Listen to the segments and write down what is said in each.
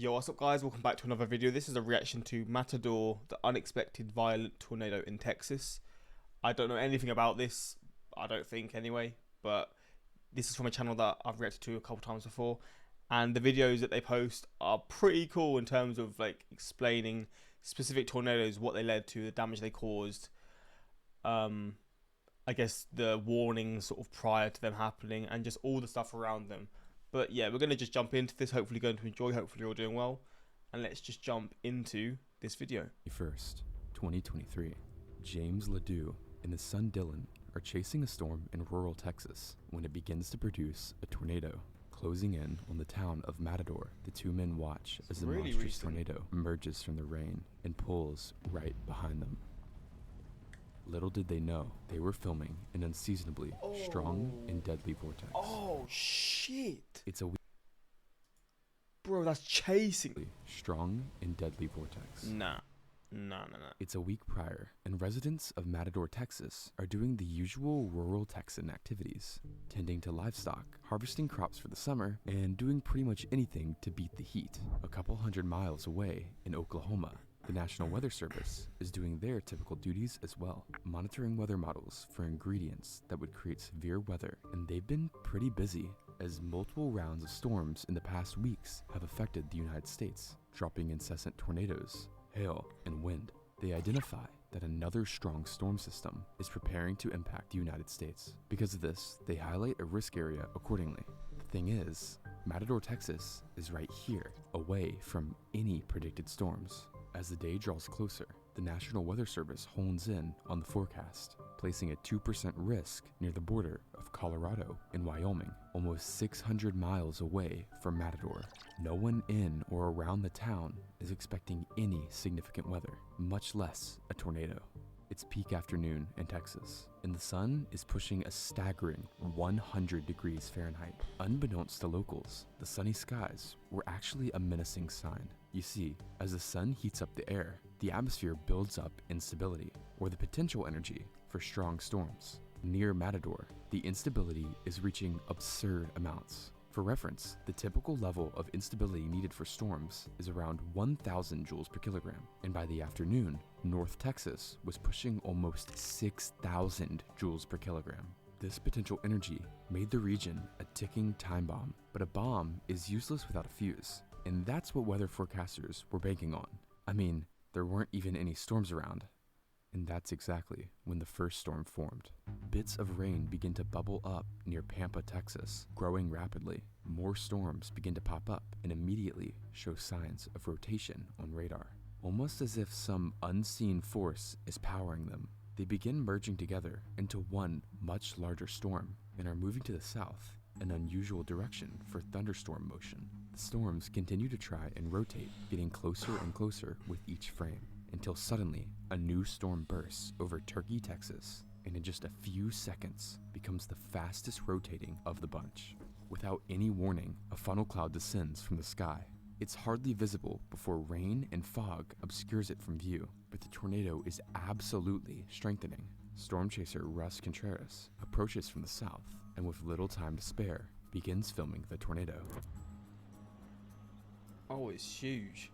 Yo, what's up guys, welcome back to another video. This is a reaction to Matador, the unexpected violent tornado in Texas. I don't know anything about this, I don't think anyway, but this is from a channel that I've reacted to a couple times before, and the videos that they post are pretty cool in terms of like explaining specific tornadoes, what they led to, the damage they caused, I guess the warnings sort of prior to them happening, and just all the stuff around them. But yeah, we're going to just jump into this, hopefully going to enjoy, hopefully you're all doing well. And let's just jump into this video. 1st, 2023. James LeDoux and his son Dylan are chasing a storm in rural Texas when it begins to produce a tornado. Closing in on the town of Matador, the two men watch as the monstrous tornado emerges from the rain and pulls right behind them. Little did they know, they were filming an unseasonably strong and deadly vortex. Oh shit! It's a bro, that's chasing. Strong and deadly vortex. Nah. It's a week prior, and residents of Matador, Texas are doing the usual rural Texan activities, tending to livestock, harvesting crops for the summer, and doing pretty much anything to beat the heat. A couple hundred miles away in Oklahoma, the National Weather Service is doing their typical duties as well, monitoring weather models for ingredients that would create severe weather, and they've been pretty busy as multiple rounds of storms in the past weeks have affected the United States, dropping incessant tornadoes, hail, and wind. They identify that another strong storm system is preparing to impact the United States. Because of this, they highlight a risk area accordingly. The thing is, Matador, Texas is right here, away from any predicted storms. As the day draws closer, the National Weather Service hones in on the forecast, placing a 2% risk near the border of Colorado and Wyoming, almost 600 miles away from Matador. No one in or around the town is expecting any significant weather, much less a tornado. It's peak afternoon in Texas, and the sun is pushing a staggering 100 degrees Fahrenheit. Unbeknownst to locals, the sunny skies were actually a menacing sign. You see, as the sun heats up the air, the atmosphere builds up instability, or the potential energy for strong storms. Near Matador, the instability is reaching absurd amounts. For reference, the typical level of instability needed for storms is around 1,000 joules per kilogram, and by the afternoon, North Texas was pushing almost 6,000 joules per kilogram. This potential energy made the region a ticking time bomb, but a bomb is useless without a fuse, and that's what weather forecasters were banking on. I mean, there weren't even any storms around. And that's exactly when the first storm formed. Bits of rain begin to bubble up near Pampa, Texas. Growing rapidly, more storms begin to pop up and immediately show signs of rotation on radar. Almost as if some unseen force is powering them, they begin merging together into one much larger storm and are moving to the south, an unusual direction for thunderstorm motion. The storms continue to try and rotate, getting closer and closer with each frame, until suddenly a new storm bursts over Turkey, Texas, and in just a few seconds becomes the fastest rotating of the bunch. Without any warning, a funnel cloud descends from the sky. It's hardly visible before rain and fog obscures it from view, but the tornado is absolutely strengthening. Storm chaser Russ Contreras approaches from the south, and with little time to spare, begins filming the tornado. Oh, it's huge.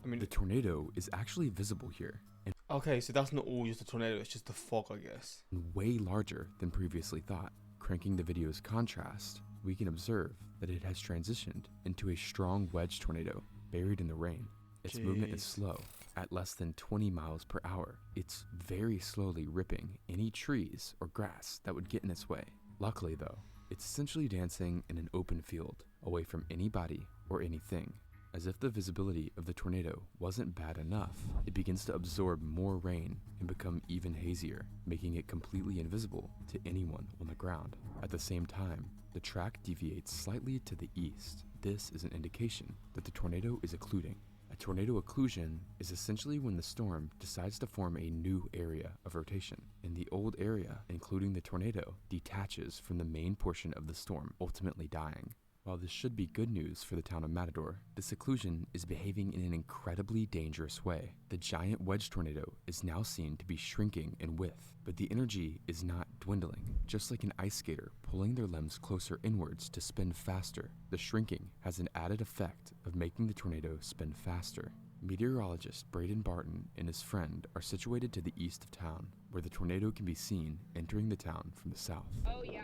I mean, the tornado is actually visible here, and okay, so that's not all just a tornado, it's just the fog, I guess. Way larger than previously thought. Cranking the video's contrast, we can observe that it has transitioned into a strong wedge tornado buried in the rain. Its movement is slow, at less than 20 miles per hour. It's very slowly ripping any trees or grass that would get in its way. Luckily though, it's essentially dancing in an open field, away from anybody or anything. As if the visibility of the tornado wasn't bad enough, it begins to absorb more rain and become even hazier, making it completely invisible to anyone on the ground. At the same time, the track deviates slightly to the east. This is an indication that the tornado is occluding. A tornado occlusion is essentially when the storm decides to form a new area of rotation, and the old area, including the tornado, detaches from the main portion of the storm, ultimately dying. While this should be good news for the town of Matador, the seclusion is behaving in an incredibly dangerous way. The giant wedge tornado is now seen to be shrinking in width, but the energy is not dwindling. Just like an ice skater pulling their limbs closer inwards to spin faster, the shrinking has an added effect of making the tornado spin faster. Meteorologist Braden Barton and his friend are situated to the east of town, where the tornado can be seen entering the town from the south. Oh yeah,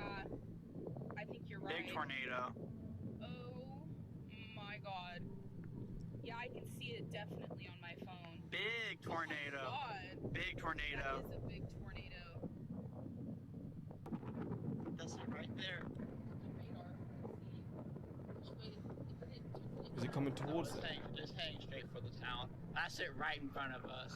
I think you're right. Big tornado. Oh my god. Yeah, I can see it definitely on my phone. Big tornado. Oh my god. Big tornado. That is a big tornado. That's it right there. Is it coming towards Just it? just hang straight for the town. That's it right in front of us.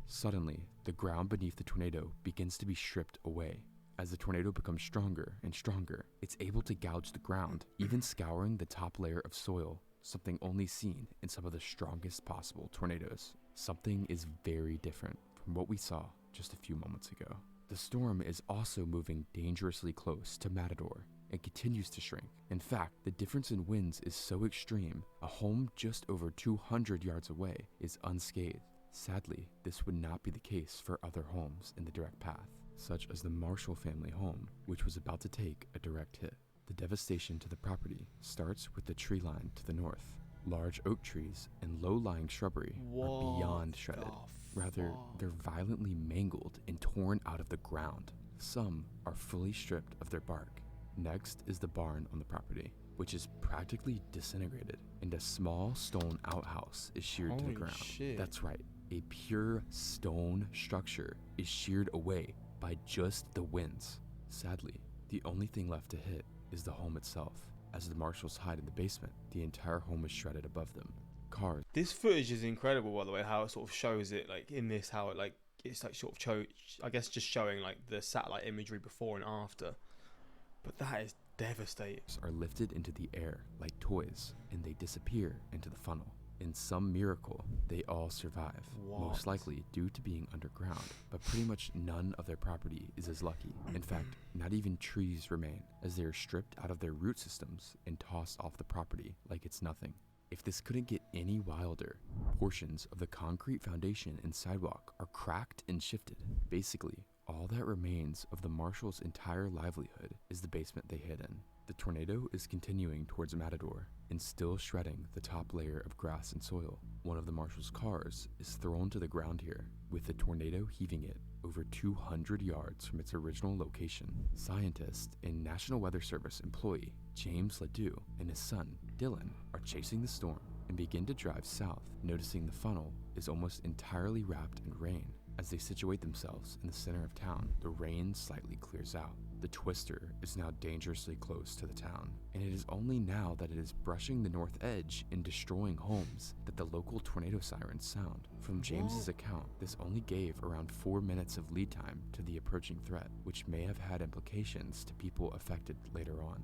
Suddenly, the ground beneath the tornado begins to be stripped away. As the tornado becomes stronger and stronger, it's able to gouge the ground, even scouring the top layer of soil, something only seen in some of the strongest possible tornadoes. Something is very different from what we saw just a few moments ago. The storm is also moving dangerously close to Matador and continues to shrink. In fact, the difference in winds is so extreme, a home just over 200 yards away is unscathed. Sadly, this would not be the case for other homes in the direct path, such as the Marshall family home, which was about to take a direct hit. The devastation to the property starts with the tree line to the north. Large oak trees and low-lying shrubbery are beyond shredded. Rather, they're violently mangled and torn out of the ground. Some are fully stripped of their bark. Next is the barn on the property, which is practically disintegrated, and a small stone outhouse is sheared to the ground. Shit. That's right, a pure stone structure is sheared away by just the winds. Sadly, the only thing left to hit is the home itself. As the Marshalls hide in the basement, the entire home is shredded above them. Cars. This footage is incredible, by the way, how it sort of shows it, like, in this, how it, like, it's, like, sort of, I guess, just showing, like, the satellite imagery before and after. But that is devastating. Are lifted into the air like toys, and they disappear into the funnel. In some miracle, they all survive, most likely due to being underground, but pretty much none of their property is as lucky. In fact, not even trees remain, as they are stripped out of their root systems and tossed off the property like it's nothing. If this couldn't get any wilder, portions of the concrete foundation and sidewalk are cracked and shifted. Basically, all that remains of the Marshalls' entire livelihood is the basement they hid in. The tornado is continuing towards Matador and still shredding the top layer of grass and soil. One of the Marshalls' cars is thrown to the ground here, with the tornado heaving it over 200 yards from its original location. Scientist and National Weather Service employee James Ledoux and his son Dylan are chasing the storm and begin to drive south, noticing the funnel is almost entirely wrapped in rain. As they situate themselves in the center of town, the rain slightly clears out. The twister is now dangerously close to the town, and it is only now that it is brushing the north edge and destroying homes that the local tornado sirens sound. From James's account, this only gave around 4 minutes of lead time to the approaching threat, which may have had implications to people affected later on.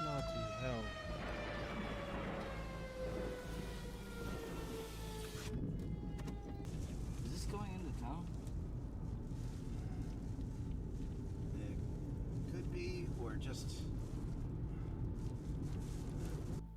Bloody hell. Is this going into town? It could be, or just...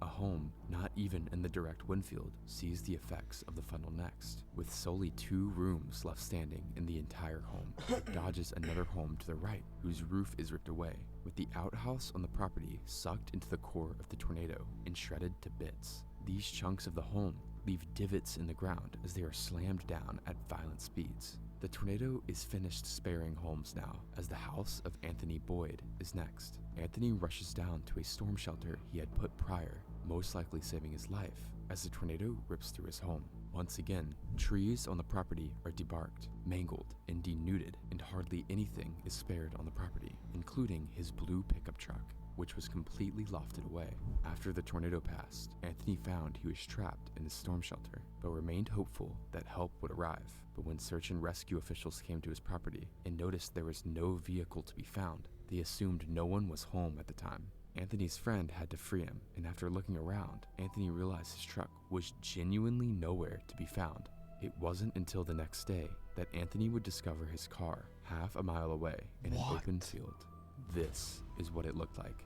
A home, not even in the direct wind field, sees the effects of the funnel next. With solely 2 rooms left standing in the entire home, it dodges another home to the right, whose roof is ripped away, with the outhouse on the property sucked into the core of the tornado and shredded to bits. These chunks of the home leave divots in the ground as they are slammed down at violent speeds. The tornado is finished sparing homes now, as the house of Anthony Boyd is next. Anthony rushes down to a storm shelter he had put prior, most likely saving his life, as the tornado rips through his home. Once again, trees on the property are debarked, mangled, and denuded, and hardly anything is spared on the property, including his blue pickup truck, which was completely lofted away. After the tornado passed, Anthony found he was trapped in his storm shelter, but remained hopeful that help would arrive. But when search and rescue officials came to his property and noticed there was no vehicle to be found, they assumed no one was home at the time. Anthony's friend had to free him, and after looking around, Anthony realized his truck was genuinely nowhere to be found. It wasn't until the next day that Anthony would discover his car half a mile away in an open field. This is what it looked like.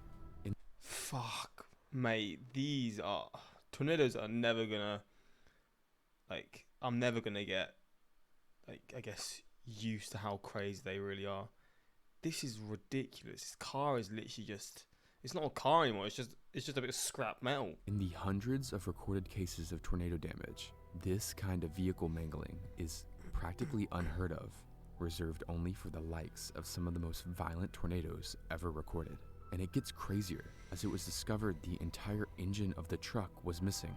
Fuck, mate. Tornadoes are never gonna, like, I'm never gonna get, like, I guess, used to how crazy they really are. This is ridiculous. This car is literally just, it's not a car anymore. It's just a bit of scrap metal. In the hundreds of recorded cases of tornado damage, this kind of vehicle mangling is practically unheard of, reserved only for the likes of some of the most violent tornadoes ever recorded. And it gets crazier, as it was discovered the entire engine of the truck was missing.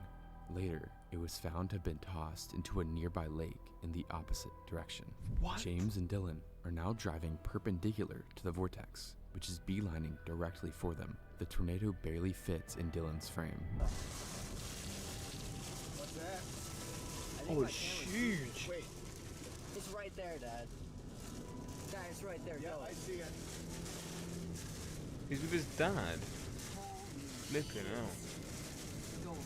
Later, it was found to have been tossed into a nearby lake in the opposite direction. What? James and Dylan are now driving perpendicular to the vortex, which is beelining directly for them. The tornado barely fits in Dylan's frame. What's that? Oh, it's huge. Wait. It's right there, Dad. Dad, it's right there. Yeah, I see it. He's with his dad. Flipping out.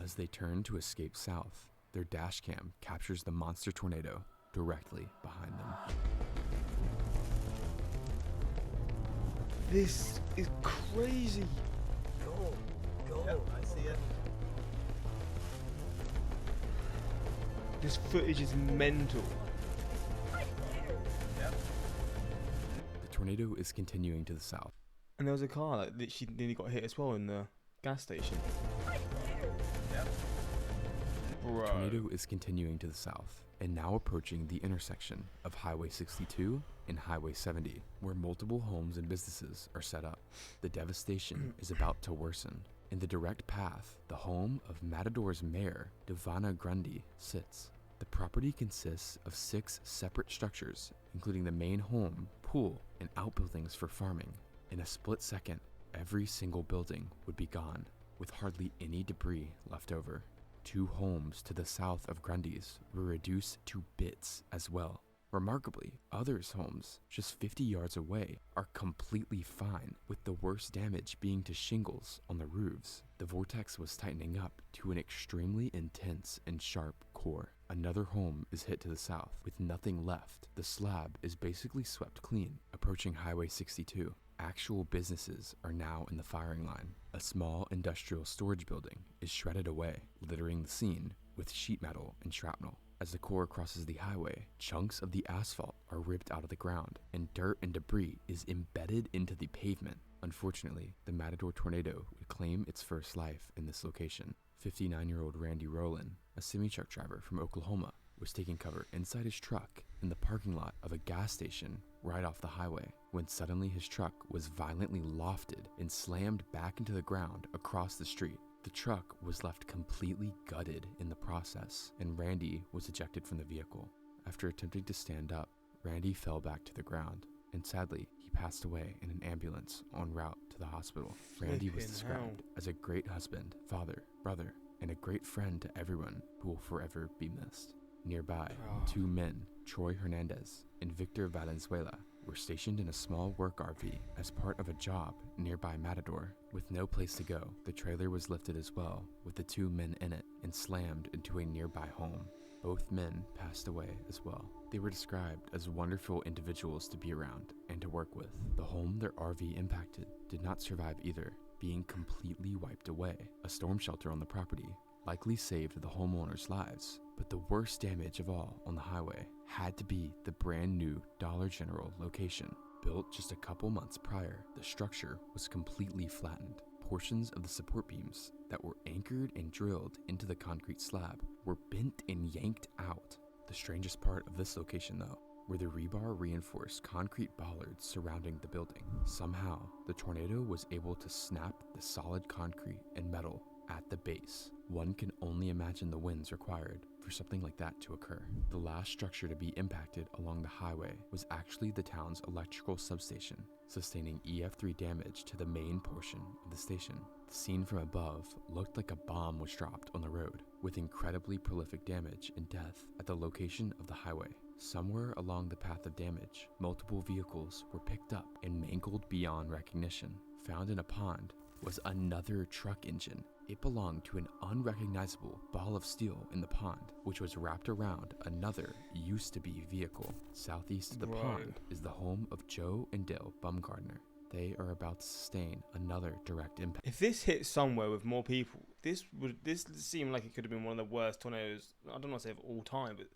As they turn to escape south, their dash cam captures the monster tornado directly behind them. This is crazy. Go. Yep, I see it. This footage is mental. Yep. The tornado is continuing to the south. And there was a car that literally nearly got hit as well in the gas station. Yep. Bro. The tornado is continuing to the south and now approaching the intersection of Highway 62 and Highway 70, where multiple homes and businesses are set up. The devastation is about to worsen. In the direct path, the home of Matador's mayor, Devana Grundy, sits. The property consists of 6 separate structures, including the main home, pool, and outbuildings for farming. In a split second, every single building would be gone, with hardly any debris left over. 2 homes to the south of Grundy's were reduced to bits as well. Remarkably, others' homes, just 50 yards away, are completely fine, with the worst damage being to shingles on the roofs. The vortex was tightening up to an extremely intense and sharp core. Another home is hit to the south, with nothing left. The slab is basically swept clean. Approaching Highway 62, actual businesses are now in the firing line. A small industrial storage building is shredded away, littering the scene with sheet metal and shrapnel. As the core crosses the highway, chunks of the asphalt are ripped out of the ground, and dirt and debris is embedded into the pavement. Unfortunately, the Matador tornado would claim its first life in this location. 59-year-old Randy Rowland, a semi-truck driver from Oklahoma, was taking cover inside his truck in the parking lot of a gas station right off the highway, when suddenly his truck was violently lofted and slammed back into the ground across the street. The truck was left completely gutted in the process, and Randy was ejected from the vehicle. After attempting to stand up, Randy fell back to the ground, and sadly, he passed away in an ambulance en route to the hospital. Randy was described as a great husband, father, brother, and a great friend to everyone who will forever be missed. Nearby, 2 men, Troy Hernandez and Victor Valenzuela, were stationed in a small work RV as part of a job nearby Matador. With no place to go, the trailer was lifted as well, with the 2 men in it, and slammed into a nearby home. Both men passed away as well. They were described as wonderful individuals to be around and to work with. The home their RV impacted did not survive either, being completely wiped away. A storm shelter on the property likely saved the homeowners' lives, but the worst damage of all on the highway had to be the brand new Dollar General location. Built just a couple months prior, the structure was completely flattened. Portions of the support beams that were anchored and drilled into the concrete slab were bent and yanked out. The strangest part of this location, though, were the rebar reinforced concrete bollards surrounding the building. Somehow, the tornado was able to snap the solid concrete and metal at the base. One can only imagine the winds required for something like that to occur. The last structure to be impacted along the highway was actually the town's electrical substation, sustaining EF3 damage to the main portion of the station. The scene from above looked like a bomb was dropped on the road, with incredibly prolific damage and death at the location of the highway. Somewhere along the path of damage, multiple vehicles were picked up and mangled beyond recognition. Found in a pond was another truck engine, It belonged to an unrecognizable ball of steel in the pond, which was wrapped around another used-to-be vehicle. Southeast of the Bro. pond is the home of Joe and Dale Bumgardner. They are about to sustain another direct impact. If this hit somewhere with more people, this seemed like it could have been one of the worst tornadoes. I don't want to say of all time, but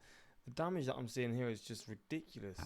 the damage that I'm seeing here is just ridiculous.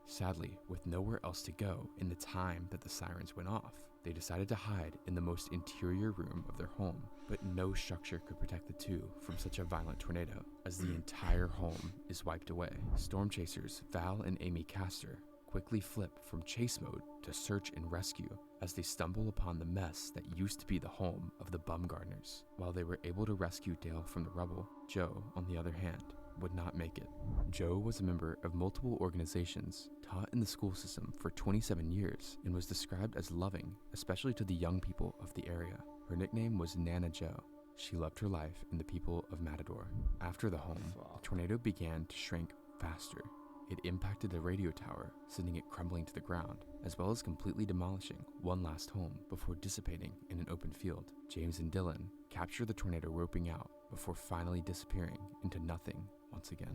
Sadly, with nowhere else to go in the time that the sirens went off, they decided to hide in the most interior room of their home, but no structure could protect the two from such a violent tornado, as the entire home is wiped away. Storm chasers Val and Amy Castor quickly flip from chase mode to search and rescue as they stumble upon the mess that used to be the home of the Bumgardners. While they were able to rescue Dale from the rubble, Joe, on the other hand, would not make it. Joe was a member of multiple organizations, taught in the school system for 27 years, and was described as loving, especially to the young people of the area. Her nickname was Nana Joe. She loved her life and the people of Matador. After the home, the tornado began to shrink faster. It impacted the radio tower, sending it crumbling to the ground, as well as completely demolishing one last home before dissipating in an open field. James and Dylan capture the tornado roping out before finally disappearing into nothing once again.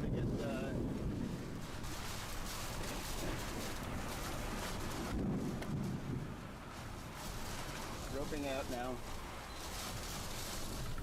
Let me get roping out now.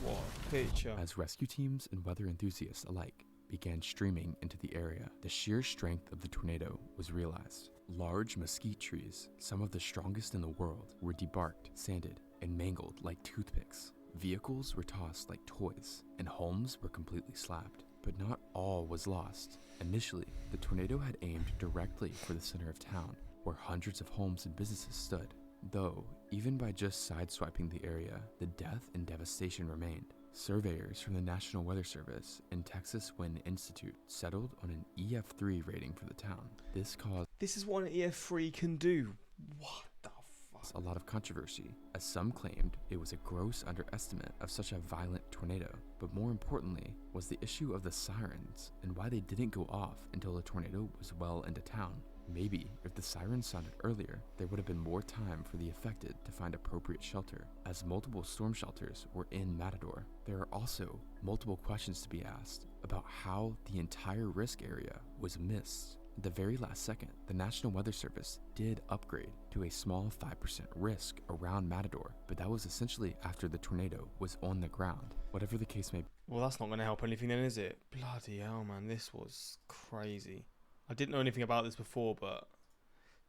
What a picture. As rescue teams and weather enthusiasts alike began streaming into the area, the sheer strength of the tornado was realized. Large mesquite trees, some of the strongest in the world, were debarked, sanded, and mangled like toothpicks. Vehicles were tossed like toys, and homes were completely slapped. But not all was lost. Initially, the tornado had aimed directly for the center of town, where hundreds of homes and businesses stood. Though, even by just sideswiping the area, the death and devastation remained. Surveyors from the National Weather Service and Texas Wind Institute settled on an EF3 rating for the town. This caused This is what an EF3 can do. What the fuck? a lot of controversy, as some claimed it was a gross underestimate of such a violent tornado. But more importantly was the issue of the sirens and why they didn't go off until the tornado was well into town. Maybe if the sirens sounded earlier, there would have been more time for the affected to find appropriate shelter, as multiple storm shelters were in Matador. There are also multiple questions to be asked about how the entire risk area was missed. At the very last second, the National Weather Service did upgrade to a small 5% risk around Matador, but that was essentially after the tornado was on the ground. Whatever the case may be. Well, that's not going to help anything then, is it? Bloody hell, man. This was crazy. I didn't know anything about this before, but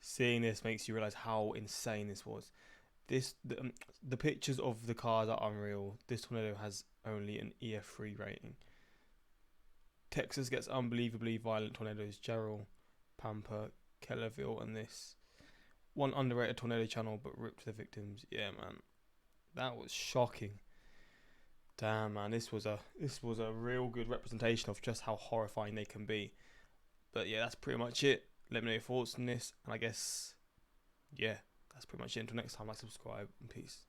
seeing this makes you realize how insane this was. The pictures of the cars are unreal. This tornado has only an EF3 rating. Texas gets unbelievably violent tornadoes. Jarrell, Pampa, Kellerville, and this. One underrated tornado channel, but ripped the victims. Yeah, man. That was shocking. Damn, man. This was a real good representation of just how horrifying they can be. But yeah, that's pretty much it. Let me know your thoughts on this. And I guess, yeah, that's pretty much it. Until next time, like, subscribe, and peace.